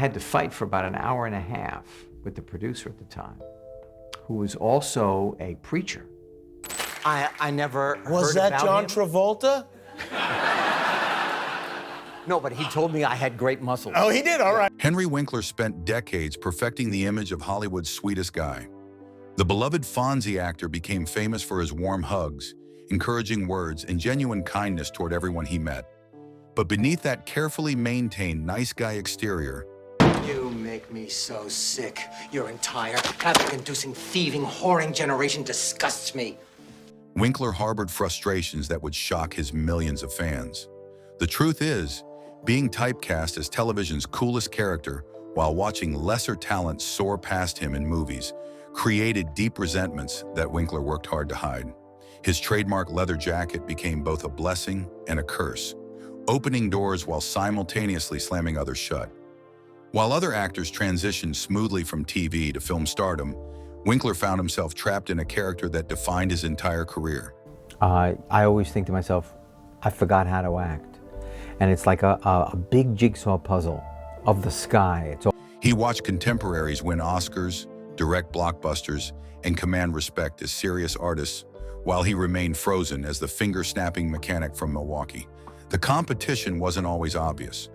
had to fight for about an hour and a half with the producer at the time, who was also a preacher. I never Was heard that about John him. Travolta? No, but he told me I had great muscles. Oh, he did, all right. Henry Winkler spent decades perfecting the image of Hollywood's sweetest guy. The beloved Fonzie actor became famous for his warm hugs, encouraging words, and genuine kindness toward everyone he met. But beneath that carefully maintained nice guy exterior, You make me so sick. Your entire havoc-inducing, thieving, whoring generation disgusts me. Winkler harbored frustrations that would shock his millions of fans. The truth is, being typecast as television's coolest character while watching lesser talents soar past him in movies created deep resentments that Winkler worked hard to hide. His trademark leather jacket became both a blessing and a curse, opening doors while simultaneously slamming others shut. While other actors transitioned smoothly from TV to film stardom, Winkler found himself trapped in a character that defined his entire career. I always think to myself, I forgot how to act. And it's like a big jigsaw puzzle of the sky. He watched contemporaries win Oscars, direct blockbusters, and command respect as serious artists, while he remained frozen as the finger-snapping mechanic from Milwaukee. The competition wasn't always obvious.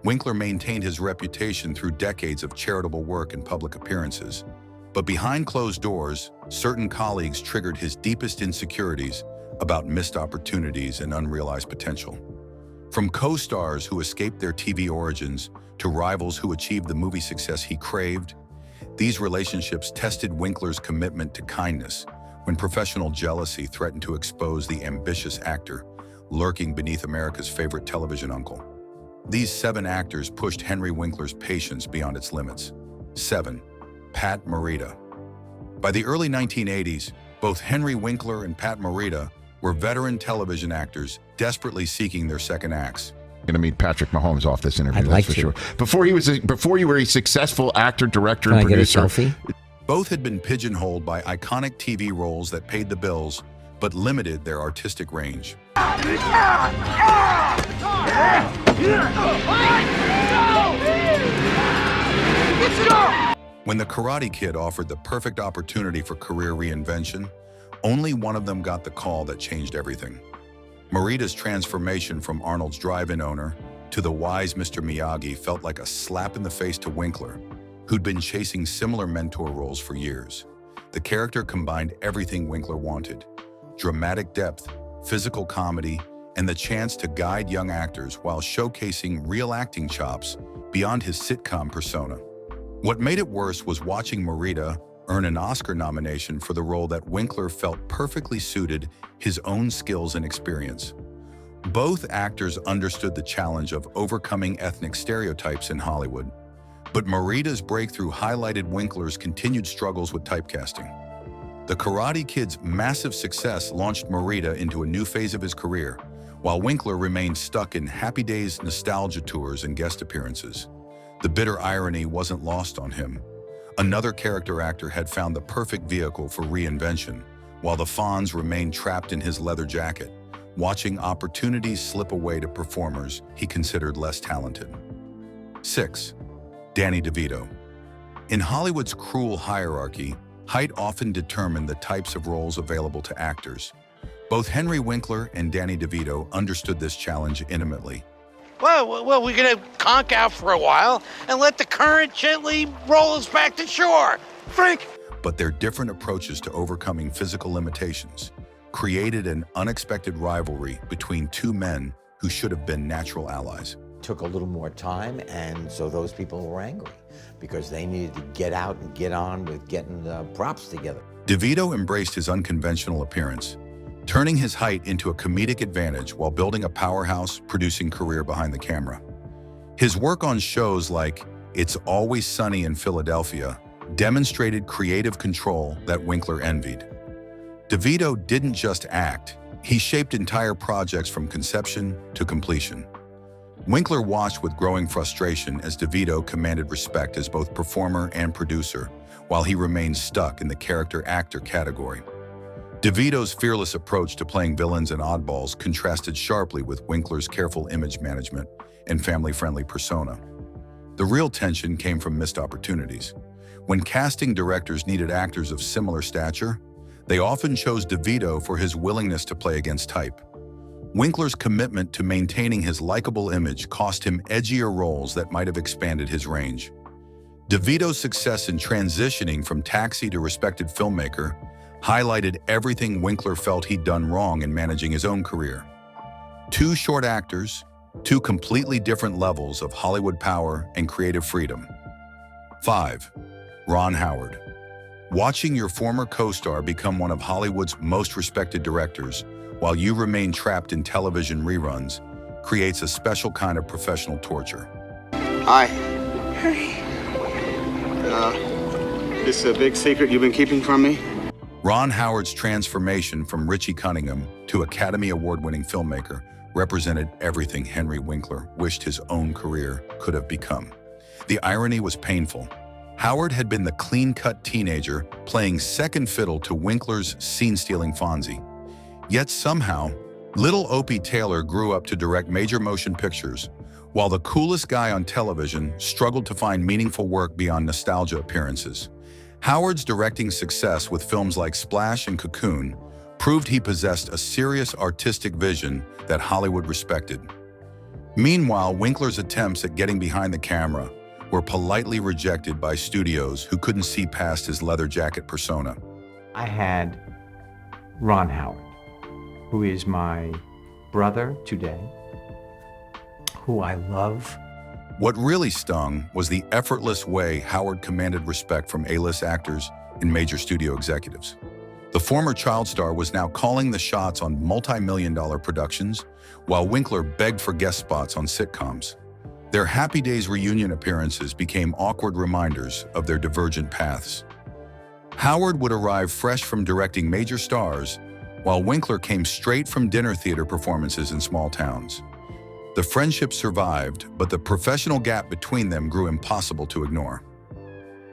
Winkler maintained his reputation through decades of charitable work and public appearances. But behind closed doors, certain colleagues triggered his deepest insecurities about missed opportunities and unrealized potential. From co-stars who escaped their TV origins to rivals who achieved the movie success he craved, these relationships tested Winkler's commitment to kindness when professional jealousy threatened to expose the ambitious actor lurking beneath America's favorite television uncle. These 7 actors pushed Henry Winkler's patience beyond its limits. 7. Pat Morita. By the early 1980s, both Henry Winkler and Pat Morita were veteran television actors desperately seeking their second acts. Going to meet Patrick Mahomes off this interview. I'd like that's for to. sure. Before you were a successful actor, director, Can and I get a producer. selfie? Both had been pigeonholed by iconic TV roles that paid the bills, but limited their artistic range. When The Karate Kid offered the perfect opportunity for career reinvention, only one of them got the call that changed everything. Marita's transformation from Arnold's drive-in owner to the wise Mr. Miyagi felt like a slap in the face to Winkler, who'd been chasing similar mentor roles for years. The character combined everything Winkler wanted: dramatic depth, physical comedy, and the chance to guide young actors while showcasing real acting chops beyond his sitcom persona. What made it worse was watching Marita earn an Oscar nomination for the role that Winkler felt perfectly suited his own skills and experience. Both actors understood the challenge of overcoming ethnic stereotypes in Hollywood, but Marita's breakthrough highlighted Winkler's continued struggles with typecasting. The Karate Kid's massive success launched Marita into a new phase of his career, while Winkler remained stuck in Happy Days nostalgia tours and guest appearances. The bitter irony wasn't lost on him. Another character actor had found the perfect vehicle for reinvention, while the Fonz remained trapped in his leather jacket, watching opportunities slip away to performers he considered less talented. 6. Danny DeVito. In Hollywood's cruel hierarchy, height often determined the types of roles available to actors. Both Henry Winkler and Danny DeVito understood this challenge intimately. Well, we're going to conk out for a while and let the current gently roll us back to shore. Frank! But their different approaches to overcoming physical limitations created an unexpected rivalry between two men who should have been natural allies. Took a little more time, and so those people were angry because they needed to get out and get on with getting the props together. DeVito embraced his unconventional appearance, turning his height into a comedic advantage while building a powerhouse producing career behind the camera. His work on shows like It's Always Sunny in Philadelphia demonstrated creative control that Winkler envied. DeVito didn't just act, he shaped entire projects from conception to completion. Winkler watched with growing frustration as DeVito commanded respect as both performer and producer, while he remained stuck in the character-actor category. DeVito's fearless approach to playing villains and oddballs contrasted sharply with Winkler's careful image management and family-friendly persona. The real tension came from missed opportunities. When casting directors needed actors of similar stature, they often chose DeVito for his willingness to play against type. Winkler's commitment to maintaining his likable image cost him edgier roles that might have expanded his range. DeVito's success in transitioning from taxi to respected filmmaker highlighted everything Winkler felt he'd done wrong in managing his own career. Two short actors, two completely different levels of Hollywood power and creative freedom. 5. Ron Howard. Watching your former co-star become one of Hollywood's most respected directors while you remain trapped in television reruns creates a special kind of professional torture. Hi. Hi. This is a big secret you've been keeping from me? Ron Howard's transformation from Richie Cunningham to Academy Award-winning filmmaker represented everything Henry Winkler wished his own career could have become. The irony was painful. Howard had been the clean-cut teenager playing second fiddle to Winkler's scene-stealing Fonzie. Yet somehow, little Opie Taylor grew up to direct major motion pictures, while the coolest guy on television struggled to find meaningful work beyond nostalgia appearances. Howard's directing success with films like Splash and Cocoon proved he possessed a serious artistic vision that Hollywood respected. Meanwhile, Winkler's attempts at getting behind the camera were politely rejected by studios who couldn't see past his leather jacket persona. I had Ron Howard, who is my brother today, who I love. What really stung was the effortless way Howard commanded respect from A-list actors and major studio executives. The former child star was now calling the shots on multi-million-dollar productions, while Winkler begged for guest spots on sitcoms. Their Happy Days reunion appearances became awkward reminders of their divergent paths. Howard would arrive fresh from directing major stars, while Winkler came straight from dinner theater performances in small towns. The friendship survived, but the professional gap between them grew impossible to ignore.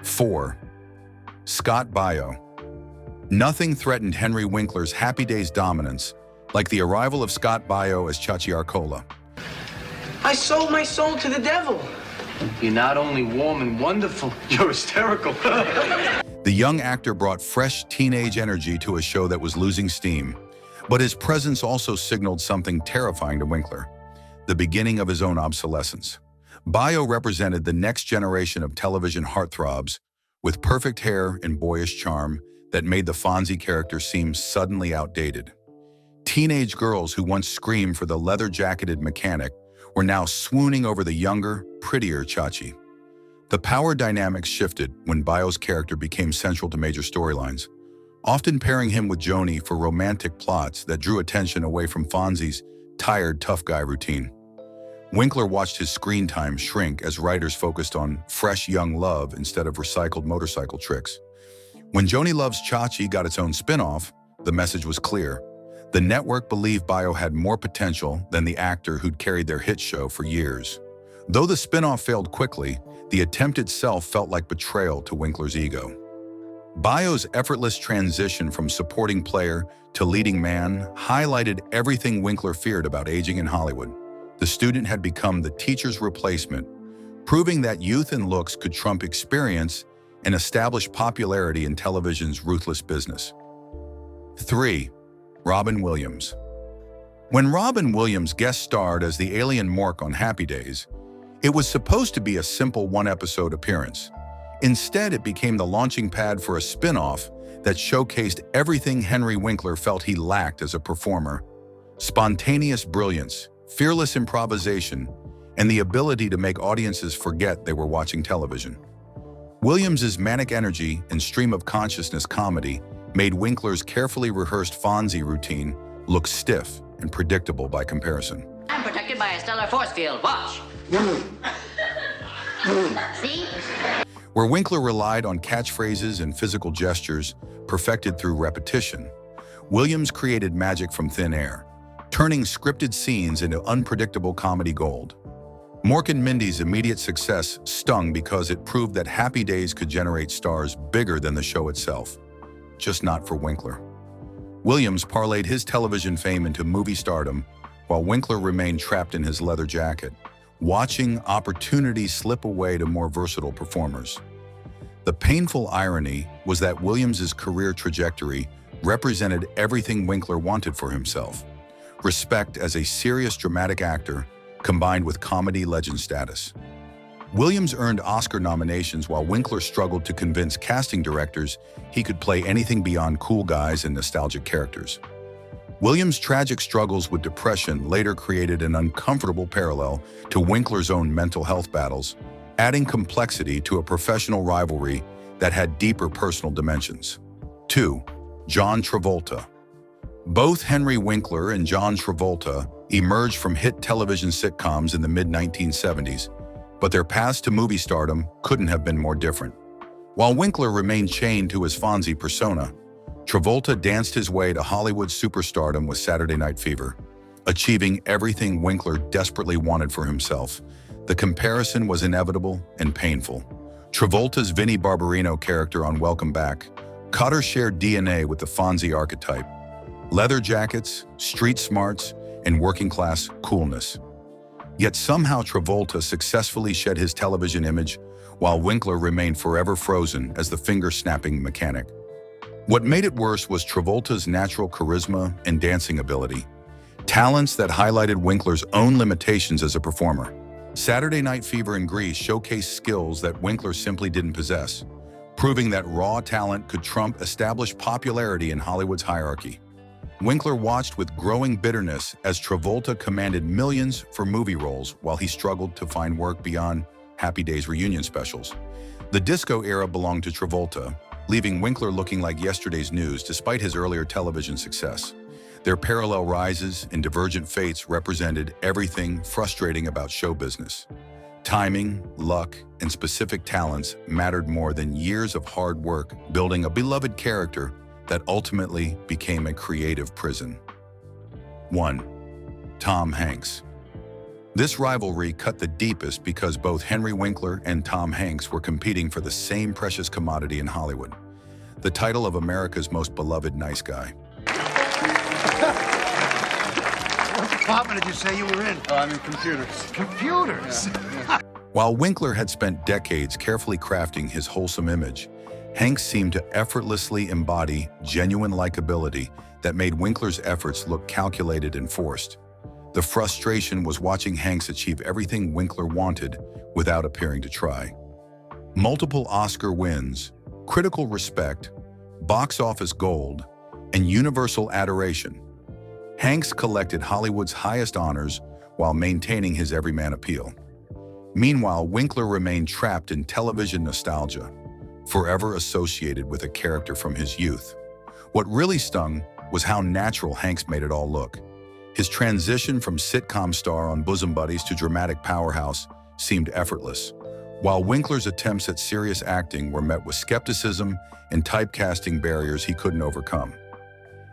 4. Scott Baio. Nothing threatened Henry Winkler's Happy Days dominance like the arrival of Scott Baio as Chachi Arcola. I sold my soul to the devil. You're not only warm and wonderful, you're hysterical. The young actor brought fresh teenage energy to a show that was losing steam, but his presence also signaled something terrifying to Winkler: the beginning of his own obsolescence. Baio represented the next generation of television heartthrobs with perfect hair and boyish charm that made the Fonzie character seem suddenly outdated. Teenage girls who once screamed for the leather-jacketed mechanic were now swooning over the younger, prettier Chachi. The power dynamics shifted when Baio's character became central to major storylines, often pairing him with Joni for romantic plots that drew attention away from Fonzie's tired, tough guy routine. Winkler watched his screen time shrink as writers focused on fresh young love instead of recycled motorcycle tricks. When Joni Loves Chachi got its own spin-off, the message was clear. The network believed Baio had more potential than the actor who'd carried their hit show for years. Though the spin-off failed quickly, the attempt itself felt like betrayal to Winkler's ego. Baio's effortless transition from supporting player to leading man highlighted everything Winkler feared about aging in Hollywood. The student had become the teacher's replacement, proving that youth and looks could trump experience and establish popularity in television's ruthless business. 3. Robin Williams. When Robin Williams guest starred as the alien Mork on Happy Days, it was supposed to be a simple one-episode appearance. Instead, it became the launching pad for a spin-off that showcased everything Henry Winkler felt he lacked as a performer: spontaneous brilliance, fearless improvisation, and the ability to make audiences forget they were watching television. Williams's manic energy and stream of consciousness comedy made Winkler's carefully rehearsed Fonzie routine look stiff and predictable by comparison. I'm protected by a stellar force field. Watch. See? Where Winkler relied on catchphrases and physical gestures perfected through repetition, Williams created magic from thin air, turning scripted scenes into unpredictable comedy gold. Mork and Mindy's immediate success stung because it proved that Happy Days could generate stars bigger than the show itself, just not for Winkler. Williams parlayed his television fame into movie stardom, while Winkler remained trapped in his leather jacket. watching opportunities slip away to more versatile performers. The painful irony was that Williams's career trajectory represented everything Winkler wanted for himself: respect as a serious dramatic actor combined with comedy legend status. Williams earned Oscar nominations while Winkler struggled to convince casting directors he could play anything beyond cool guys and nostalgic characters. Williams' tragic struggles with depression later created an uncomfortable parallel to Winkler's own mental health battles, adding complexity to a professional rivalry that had deeper personal dimensions. 2. John Travolta. Both Henry Winkler and John Travolta emerged from hit television sitcoms in the mid-1970s, but their paths to movie stardom couldn't have been more different. While Winkler remained chained to his Fonzie persona, Travolta danced his way to Hollywood superstardom with Saturday Night Fever, achieving everything Winkler desperately wanted for himself. The comparison was inevitable and painful. Travolta's Vinnie Barbarino character on Welcome Back Cotter shared DNA with the Fonzie archetype: leather jackets, street smarts, and working-class coolness. Yet somehow Travolta successfully shed his television image, while Winkler remained forever frozen as the finger-snapping mechanic. What made it worse was Travolta's natural charisma and dancing ability, talents that highlighted Winkler's own limitations as a performer. Saturday Night Fever and Grease showcased skills that Winkler simply didn't possess, proving that raw talent could trump established popularity in Hollywood's hierarchy. Winkler watched with growing bitterness as Travolta commanded millions for movie roles while he struggled to find work beyond Happy Days reunion specials. The disco era belonged to Travolta, leaving Winkler looking like yesterday's news despite his earlier television success. Their parallel rises and divergent fates represented everything frustrating about show business. Timing, luck, and specific talents mattered more than years of hard work building a beloved character that ultimately became a creative prison. 1. Tom Hanks. This rivalry cut the deepest because both Henry Winkler and Tom Hanks were competing for the same precious commodity in Hollywood: the title of America's most beloved nice guy. What department did you say you were in? Oh, I'm in computers. Computers? Yeah. While Winkler had spent decades carefully crafting his wholesome image, Hanks seemed to effortlessly embody genuine likability that made Winkler's efforts look calculated and forced. The frustration was watching Hanks achieve everything Winkler wanted without appearing to try. Multiple Oscar wins, critical respect, box office gold, and universal adoration. Hanks collected Hollywood's highest honors while maintaining his everyman appeal. Meanwhile, Winkler remained trapped in television nostalgia, forever associated with a character from his youth. What really stung was how natural Hanks made it all look. His transition from sitcom star on Bosom Buddies to dramatic powerhouse seemed effortless, while Winkler's attempts at serious acting were met with skepticism and typecasting barriers he couldn't overcome.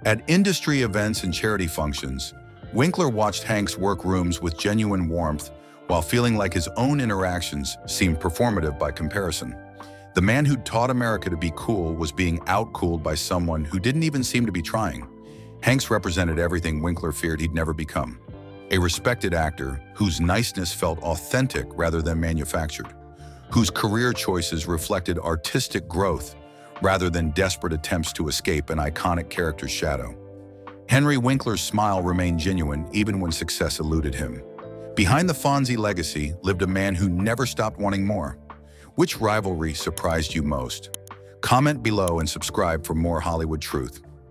At industry events and charity functions, Winkler watched Hanks work rooms with genuine warmth while feeling like his own interactions seemed performative by comparison. The man who'd taught America to be cool was being out-cooled by someone who didn't even seem to be trying. Hanks represented everything Winkler feared he'd never become: a respected actor whose niceness felt authentic rather than manufactured, whose career choices reflected artistic growth rather than desperate attempts to escape an iconic character's shadow. Henry Winkler's smile remained genuine even when success eluded him. Behind the Fonzie legacy lived a man who never stopped wanting more. Which rivalry surprised you most? Comment below and subscribe for more Hollywood truth.